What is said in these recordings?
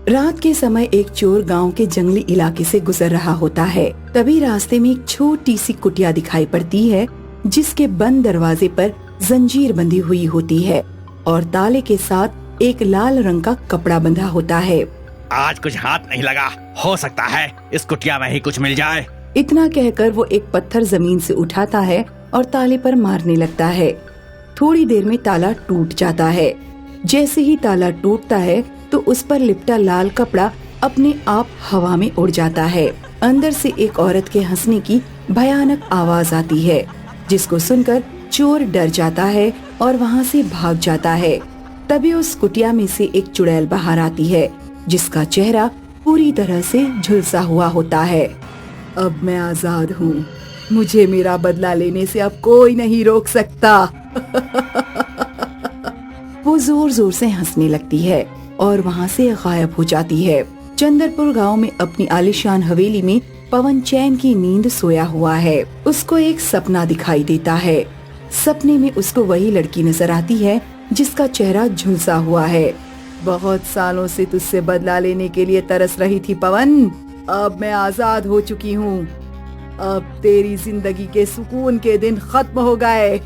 रात के समय एक चोर गांव के जंगली इलाके से गुजर रहा होता है। तभी रास्ते में एक छोटी सी कुटिया दिखाई पड़ती है, जिसके बंद दरवाजे पर जंजीर बंधी हुई होती है और ताले के साथ एक लाल रंग का कपड़ा बंधा होता है। आज कुछ हाथ नहीं लगा, हो सकता है इस कुटिया में ही कुछ मिल जाए। इतना कहकर वो एक पत्थर जमीन से उठाता है और ताले पर मारने लगता है। थोड़ी देर में ताला टूट जाता है। जैसे ही ताला टूटता है तो उस पर लिपटा लाल कपड़ा अपने आप हवा में उड़ जाता है। अंदर से एक औरत के हंसने की भयानक आवाज आती है, जिसको सुनकर चोर डर जाता है और वहाँ से भाग जाता है। तभी उस कुटिया में से एक चुड़ैल बाहर आती है, जिसका चेहरा पूरी तरह से झुलसा हुआ होता है। अब मैं आजाद हूँ, मुझे मेरा बदला लेने से अब कोई नहीं रोक सकता। वो जोर जोर से हंसने लगती है और वहाँ से गायब हो जाती है। चंदरपुर गांव में अपनी आलीशान हवेली में पवन चैन की नींद सोया हुआ है। उसको एक सपना दिखाई देता है। सपने में उसको वही लड़की नजर आती है जिसका चेहरा झुलसा हुआ है। बहुत सालों से तुझसे बदला लेने के लिए तरस रही थी पवन, अब मैं आजाद हो चुकी हूँ। अब तेरी जिंदगी के सुकून के दिन खत्म हो गए।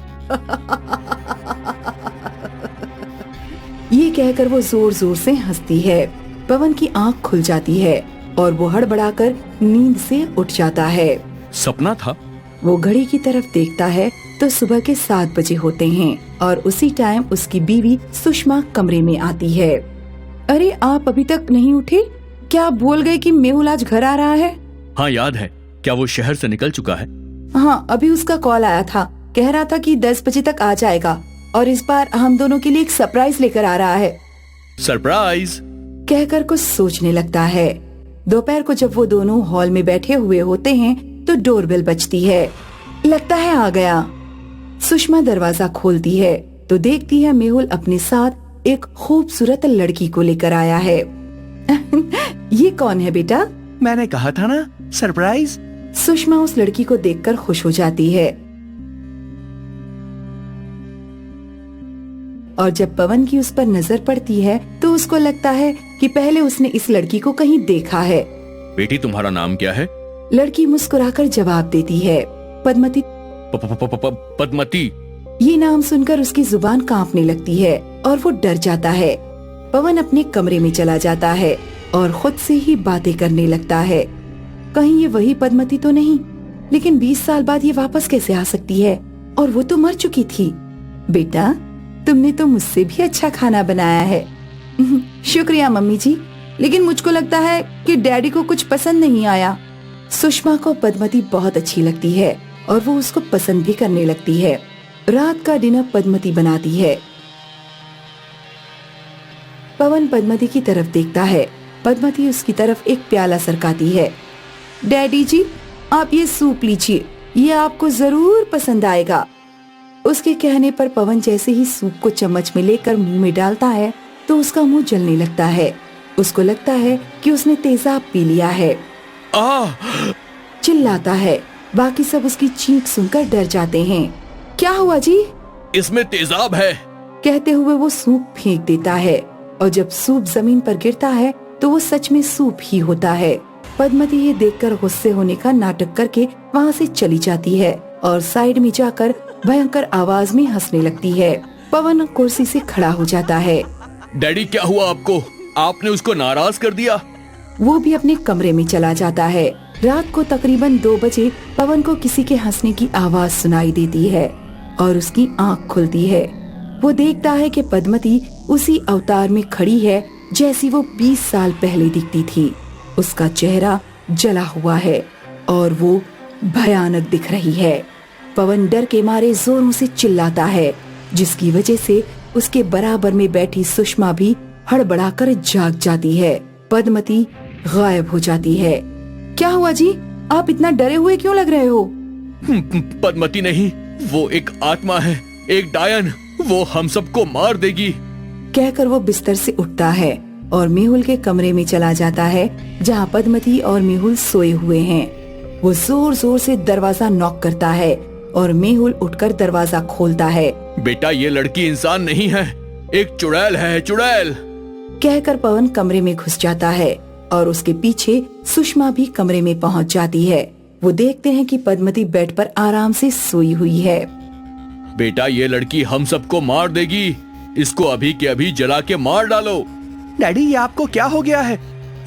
ये कहकर वो जोर जोर से हंसती है। पवन की आंख खुल जाती है और वो हड़बड़ाकर नींद से उठ जाता है। सपना था। वो घड़ी की तरफ देखता है तो सुबह के 7 बजे होते हैं और उसी टाइम उसकी बीवी सुषमा कमरे में आती है। अरे आप अभी तक नहीं उठे? क्या आप भूल गए कि मेहुल आज घर आ रहा है? हाँ याद है। क्या वो शहर से निकल चुका है? हाँ, अभी उसका कॉल आया था। कह रहा था कि 10 बजे तक आ जाएगा और इस बार हम दोनों के लिए एक सरप्राइज लेकर आ रहा है। सरप्राइज? कहकर कुछ सोचने लगता है। दोपहर को जब वो दोनों हॉल में बैठे हुए होते हैं तो डोरबेल बजती है। लगता है आ गया। सुषमा दरवाजा खोलती है तो देखती है मेहुल अपने साथ एक खूबसूरत लड़की को लेकर आया है। ये कौन है बेटा? मैंने कहा था ना, सरप्राइज। सुषमा उस लड़की को देखकर खुश हो जाती है और जब पवन की उस पर नजर पड़ती है तो उसको लगता है कि पहले उसने इस लड़की को कहीं देखा है। बेटी तुम्हारा नाम क्या है? लड़की मुस्कुराकर जवाब देती है, पद्मती। पद्मती। ये नाम सुनकर उसकी जुबान कांपने लगती है और वो डर जाता है। पवन अपने कमरे में चला जाता है और खुद से ही बातें करने लगता है। कहीं ये वही पद्मती तो नहीं? लेकिन 20 साल बाद ये वापस कैसे आ सकती है? और वो तो मर चुकी थी। बेटा, तुमने तो मुझसे भी अच्छा खाना बनाया है। शुक्रिया मम्मी जी, लेकिन मुझको लगता है कि डैडी को कुछ पसंद नहीं आया। सुषमा को पद्मती बहुत अच्छी लगती है और वो उसको पसंद भी करने लगती है। रात का डिनर पद्मती बनाती है। पवन पद्मती की तरफ देखता है। पद्मती उसकी तरफ एक प्याला सरकाती है। डैडी जी, आप ये सूप लीजिए, ये आपको जरूर पसंद आएगा। उसके कहने पर पवन जैसे ही सूप को चम्मच में लेकर मुंह में डालता है तो उसका मुंह जलने लगता है। उसको लगता है कि उसने तेजाब पी लिया है। चिल्लाता है। बाकी सब उसकी चीख सुनकर डर जाते हैं। क्या हुआ जी? इसमें तेजाब है। कहते हुए वो सूप फेंक देता है और जब सूप जमीन पर गिरता है तो वो सच में सूप ही होता है। पद्मती ये देखकर गुस्से होने का नाटक करके वहाँ से चली जाती है और साइड में जाकर भयंकर आवाज में हंसने लगती है। पवन कुर्सी से खड़ा हो जाता है। डैडी, क्या हुआ आपको? आपने उसको नाराज कर दिया। वो भी अपने कमरे में चला जाता है। रात को तकरीबन 2 बजे पवन को किसी के हंसने की आवाज सुनाई देती है और उसकी आंख खुलती है। वो देखता है कि पद्मती उसी अवतार में खड़ी है जैसी वो 20 साल पहले दिखती थी। उसका चेहरा जला हुआ है और वो भयानक दिख रही है। पवन डर के मारे जोरों से चिल्लाता है, जिसकी वजह से उसके बराबर में बैठी सुषमा भी हड़बड़ाकर जाग जाती है। पद्मती गायब हो जाती है। क्या हुआ जी? आप इतना डरे हुए क्यों लग रहे हो? पद्मती नहीं, वो एक आत्मा है, एक डायन। वो हम सबको मार देगी। कहकर वो बिस्तर से उठता है और मेहुल के कमरे में चला जाता है जहाँ पद्मती और मेहुल सोए हुए हैं। वो जोर जोर से दरवाजा नॉक करता है और मेहुल उठकर दरवाजा खोलता है। बेटा, ये लड़की इंसान नहीं है, एक चुड़ैल है, चुड़ैल। कहकर पवन कमरे में घुस जाता है और उसके पीछे सुषमा भी कमरे में पहुंच जाती है। वो देखते हैं कि पद्मती बेड पर आराम से सोई हुई है। बेटा, ये लड़की हम सबको मार देगी। इसको अभी के अभी जला के मार डालो। डैडी, ये आपको क्या हो गया है?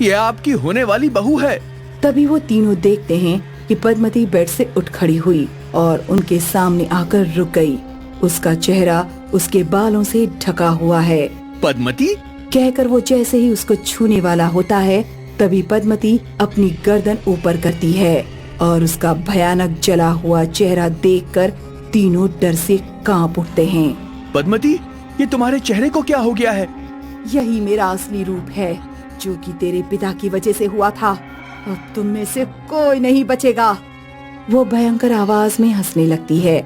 ये आपकी होने वाली बहू है। तभी वो तीनों देखते हैं कि पद्मती बेड से उठ खड़ी हुई और उनके सामने आकर रुक गई। उसका चेहरा उसके बालों से ढका हुआ है। पद्मती, कहकर वो जैसे ही उसको छूने वाला होता है, तभी पद्मती अपनी गर्दन ऊपर करती है और उसका भयानक जला हुआ चेहरा देखकर तीनों डर से कांप उठते हैं। पद्मती, ये तुम्हारे चेहरे को क्या हो गया है? यही मेरा असली रूप है, जो कि तेरे पिता की वजह से हुआ था। अब तुम में से कोई नहीं बचेगा। वो भयंकर आवाज में हंसने लगती है।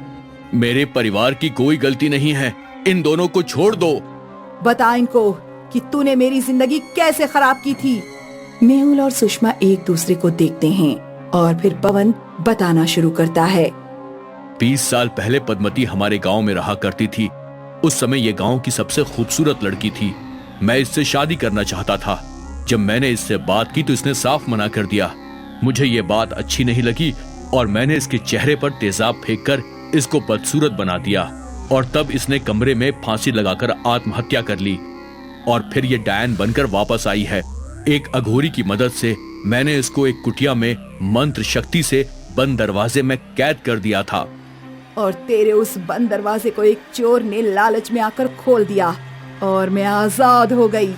मेरे परिवार की कोई गलती नहीं है। इन दोनों को छोड़ दो। बता इनको कि तूने मेरी जिंदगी कैसे खराब की थी। मेहुल और सुषमा एक दूसरे को देखते हैं और फिर पवन बताना शुरू करता है। 20 साल पहले पद्मती हमारे गांव में रहा करती थी। उस समय ये गांव की सबसे खूबसूरत लड़की थी। मैं इससे शादी करना चाहता था। जब मैंने इससे बात की तो इसने साफ मना कर दिया। मुझे ये बात अच्छी नहीं लगी और मैंने इसके चेहरे पर तेजाब फेंककर इसको बदसूरत बना दिया और तब इसने कमरे में फांसी लगाकर आत्महत्या कर ली और फिर ये डायन बनकर वापस आई है। एक अघोरी की मदद से मैंने इसको एक कुटिया में मंत्र शक्ति से बंद दरवाजे में कैद कर दिया था। और तेरे उस बंद दरवाजे को एक चोर ने लालच में आकर खोल दिया और मैं आजाद हो गई।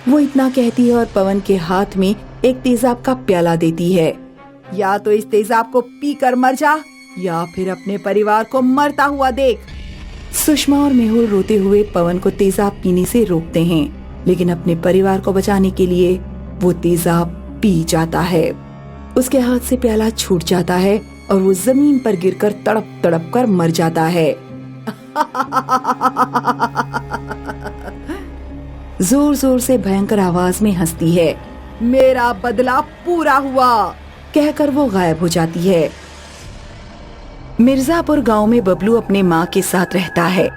वो इतना कहती है और पवन के हाथ में एक तेजाब का प्याला देती है। या तो इस तेजाब को पीकर मर जा या फिर अपने परिवार को मरता हुआ देख। सुषमा और मेहुल रोते हुए पवन को तेजाब पीने से रोकते हैं, लेकिन अपने परिवार को बचाने के लिए वो तेजाब पी जाता है। उसके हाथ से प्याला छूट जाता है और वो जमीन पर गिरकर तड़प तड़प कर मर जाता है। जोर जोर से भयंकर आवाज में हंसती है। मेरा बदला पूरा हुआ, कहकर वो गायब हो जाती है। मिर्जापुर गांव में बबलू अपने माँ के साथ रहता है।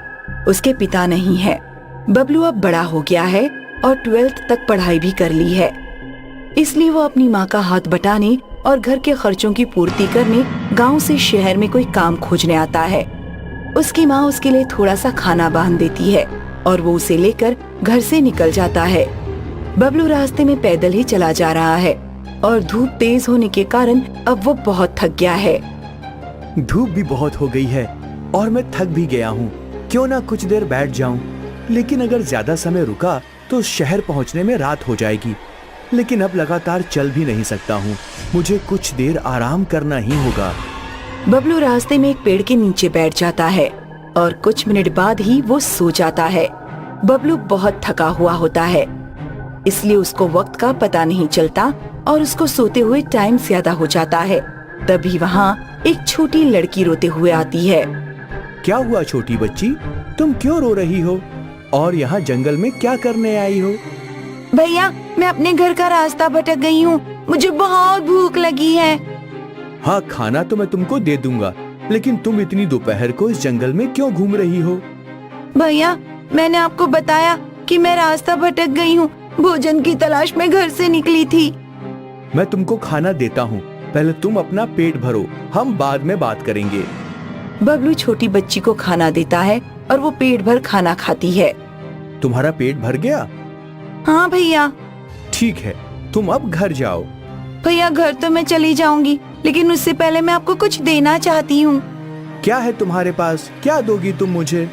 उसके पिता नहीं है। बबलू अब बड़ा हो गया है और 12th तक पढ़ाई भी कर ली है। इसलिए वो अपनी माँ का हाथ बटाने और घर के खर्चों की पूर्ति करने गांव से शहर में कोई काम खोजने आता है। उसकी माँ उसके लिए थोड़ा सा खाना बांध देती है और वो उसे लेकर घर से निकल जाता है। बबलू रास्ते में पैदल ही चला जा रहा है और धूप तेज होने के कारण अब वो बहुत थक गया है। धूप भी बहुत हो गई है और मैं थक भी गया हूँ। क्यों ना कुछ देर बैठ जाऊं? लेकिन अगर ज्यादा समय रुका तो शहर पहुँचने में रात हो जाएगी। लेकिन अब लगातार चल भी नहीं सकता हूँ। मुझे कुछ देर आराम करना ही होगा। बबलू रास्ते में एक पेड़ के नीचे बैठ जाता है और कुछ मिनट बाद ही वो सो जाता है। बबलू बहुत थका हुआ होता है, इसलिए उसको वक्त का पता नहीं चलता और उसको सोते हुए टाइम ज्यादा हो जाता है। तभी वहाँ एक छोटी लड़की रोते हुए आती है। क्या हुआ छोटी बच्ची, तुम क्यों रो रही हो? और यहाँ जंगल में क्या करने आई हो? भैया, मैं अपने घर का रास्ता भटक गई हूँ। मुझे बहुत भूख लगी है। हाँ, खाना तो मैं तुमको दे दूंगा, लेकिन तुम इतनी दोपहर को इस जंगल में क्यों घूम रही हो? भैया, मैंने आपको बताया कि मैं रास्ता भटक गई हूँ। भोजन की तलाश में घर से निकली थी। मैं तुमको खाना देता हूँ, पहले तुम अपना पेट भरो, हम बाद में बात करेंगे। बबलू छोटी बच्ची को खाना देता है और वो पेट भर खाना खाती है। तुम्हारा पेट भर गया? हाँ भैया। ठीक है, तुम अब घर जाओ। भैया, घर तो मैं चली जाऊंगी, लेकिन उससे पहले मैं आपको कुछ देना चाहती हूँ। क्या है तुम्हारे पास? क्या दोगी तुम मुझे?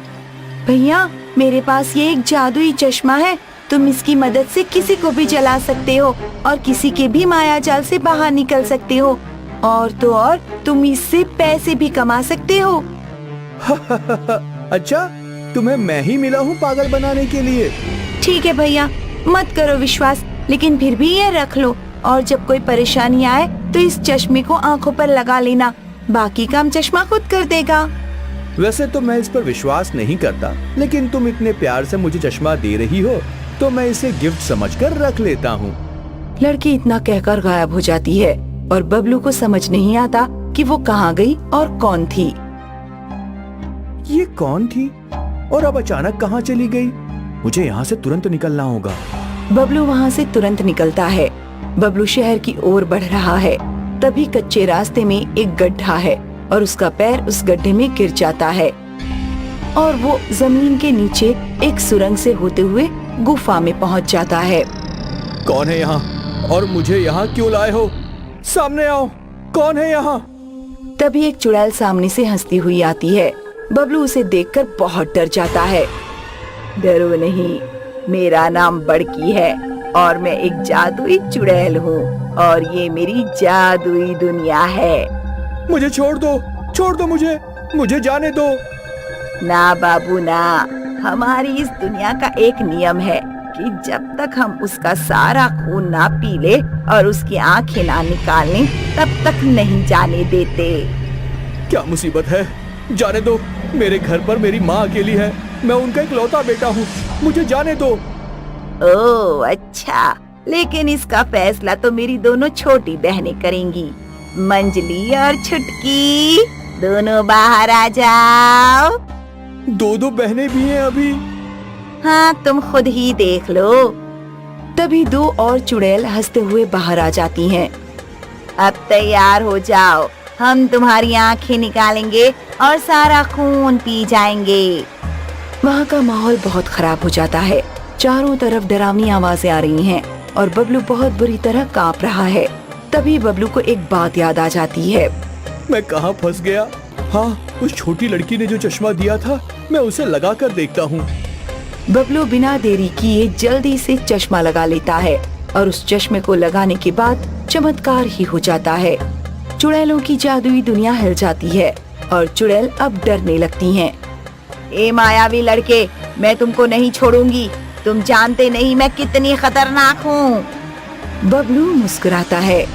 भैया, मेरे पास ये एक जादुई चश्मा है। तुम इसकी मदद से किसी को भी जला सकते हो और किसी के भी माया जाल से बाहर निकल सकते हो। और तो और तुम इससे पैसे भी कमा सकते हो। अच्छा, तुम्हें मैं ही मिला हूँ पागल बनाने के लिए? ठीक है भैया, मत करो विश्वास, लेकिन फिर भी ये रख लो और जब कोई परेशानी आए तो इस चश्मे को आंखों पर लगा लेना। बाकी काम चश्मा खुद कर देगा। वैसे तो मैं इस पर विश्वास नहीं करता, लेकिन तुम इतने प्यार से मुझे चश्मा दे रही हो तो मैं इसे गिफ्ट समझकर रख लेता हूँ। लड़की इतना कहकर गायब हो जाती है और बबलू को समझ नहीं आता कि वो कहाँ गई और कौन थी। ये कौन थी और अब अचानक कहाँ चली गई? मुझे यहाँ से तुरंत निकलना होगा। बबलू वहाँ से तुरंत निकलता है। बबलू शहर की ओर बढ़ रहा है। तभी कच्चे रास्ते में एक गड्ढा है और उसका पैर उस गड्ढे में गिर जाता है और वो जमीन के नीचे एक सुरंग से होते हुए गुफा में पहुँच जाता है। कौन है यहाँ और मुझे यहाँ क्यों लाए हो? सामने आओ, कौन है यहाँ? तभी एक चुड़ैल सामने से हंसती हुई आती है। बबलू उसे देखकर बहुत डर जाता है। डरो नहीं, मेरा नाम बड़की है और मैं एक जादुई चुड़ैल हूँ और ये मेरी जादुई दुनिया है। मुझे छोड़ दो मुझे जाने दो। ना बाबू ना, हमारी इस दुनिया का एक नियम है कि जब तक हम उसका सारा खून ना पी ले और उसकी आंखें ना निकाल लें तब तक नहीं जाने देते। क्या मुसीबत है? जाने दो, मेरे घर पर मेरी माँ अकेली है, मैं उनका इकलौता बेटा हूँ, मुझे जाने दो। ओह अच्छा, लेकिन इसका फैसला तो मेरी दोनों छोटी बहनें करेंगी। मंजली और छुटकी, दोनों बाहर आ जाओ। दो बहनें भी हैं अभी? हाँ, तुम खुद ही देख लो। तभी दो और चुड़ैल हंसते हुए बाहर आ जाती हैं। अब तैयार हो जाओ, हम तुम्हारी आंखें निकालेंगे और सारा खून पी जाएंगे। वहाँ का माहौल बहुत खराब हो जाता है। चारों तरफ डरावनी आवाजें आ रही हैं और बबलू बहुत बुरी तरह कांप रहा है। तभी बबलू को एक बात याद आ जाती है। मैं कहाँ फंस गया? हाँ, उस छोटी लड़की ने जो चश्मा दिया था, मैं उसे लगा कर देखता हूँ। बबलू बिना देरी किए जल्दी से चश्मा लगा लेता है और उस चश्मे को लगाने के बाद चमत्कार ही हो जाता है। चुड़ैलों की जादुई दुनिया हिल जाती है और चुड़ैल अब डरने लगती हैं। ए मायावी लड़के, मैं तुमको नहीं छोड़ूंगी, तुम जानते नहीं मैं कितनी खतरनाक हूँ। बबलू मुस्कुराता है।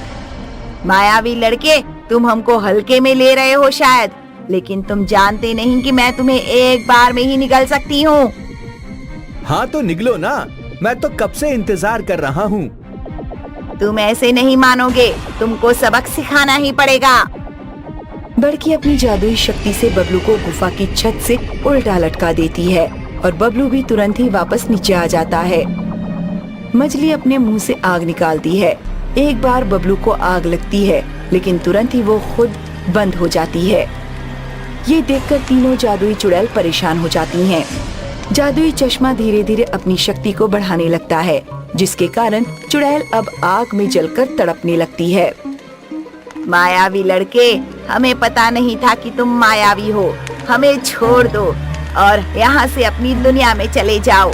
मायावी लड़के, तुम हमको हल्के में ले रहे हो शायद, लेकिन तुम जानते नहीं कि मैं तुम्हें एक बार में ही निगल सकती हूँ। हाँ तो निकलो ना, मैं तो कब से इंतजार कर रहा हूँ। तुम ऐसे नहीं मानोगे, तुमको सबक सिखाना ही पड़ेगा। बड़की अपनी जादुई शक्ति से बबलू को गुफा की छत से उल्टा लटका देती है और बबलू भी तुरंत ही वापस नीचे आ जाता है। मछली अपने मुंह से आग निकालती है। एक बार बबलू को आग लगती है, लेकिन तुरंत ही वो खुद बंद हो जाती है। ये देखकर तीनों जादुई चुड़ैल परेशान हो जाती हैं। जादुई चश्मा धीरे धीरे अपनी शक्ति को बढ़ाने लगता है, जिसके कारण चुड़ैल अब आग में जलकर तड़पने लगती है। मायावी लड़के, हमें पता नहीं था कि तुम मायावी हो, हमें छोड़ दो और यहाँ से अपनी दुनिया में चले जाओ।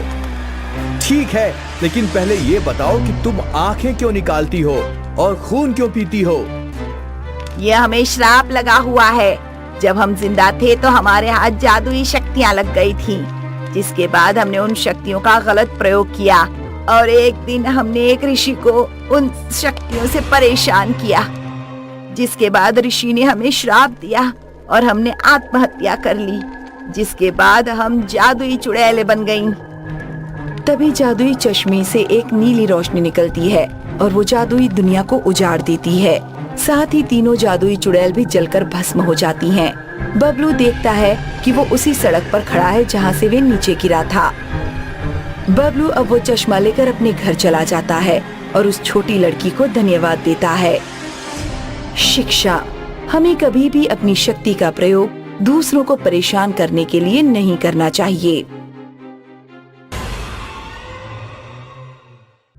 ठीक है, लेकिन पहले ये बताओ कि तुम आंखें क्यों निकालती हो और खून क्यों पीती हो? ये हमें श्राप लगा हुआ है। जब हम जिंदा थे तो हमारे हाथ जादुई शक्तियाँ लग गई थी, जिसके बाद हमने उन शक्तियों का गलत प्रयोग किया और एक दिन हमने एक ऋषि को उन शक्तियों से परेशान किया, जिसके बाद ऋषि ने हमें श्राप दिया और हमने आत्महत्या कर ली, जिसके बाद हम जादुई चुड़ैलें बन गईं। तभी जादुई चश्मे से एक नीली रोशनी निकलती है और वो जादुई दुनिया को उजाड़ देती है। साथ ही तीनों जादुई चुड़ैल भी जलकर भस्म हो जाती हैं। बबलू देखता है कि वो उसी सड़क पर खड़ा है जहाँ से वे नीचे गिरा था। बबलू अब वो चश्मा लेकर अपने घर चला जाता है और उस छोटी लड़की को धन्यवाद देता है। शिक्षा, हमें कभी भी अपनी शक्ति का प्रयोग दूसरों को परेशान करने के लिए नहीं करना चाहिए।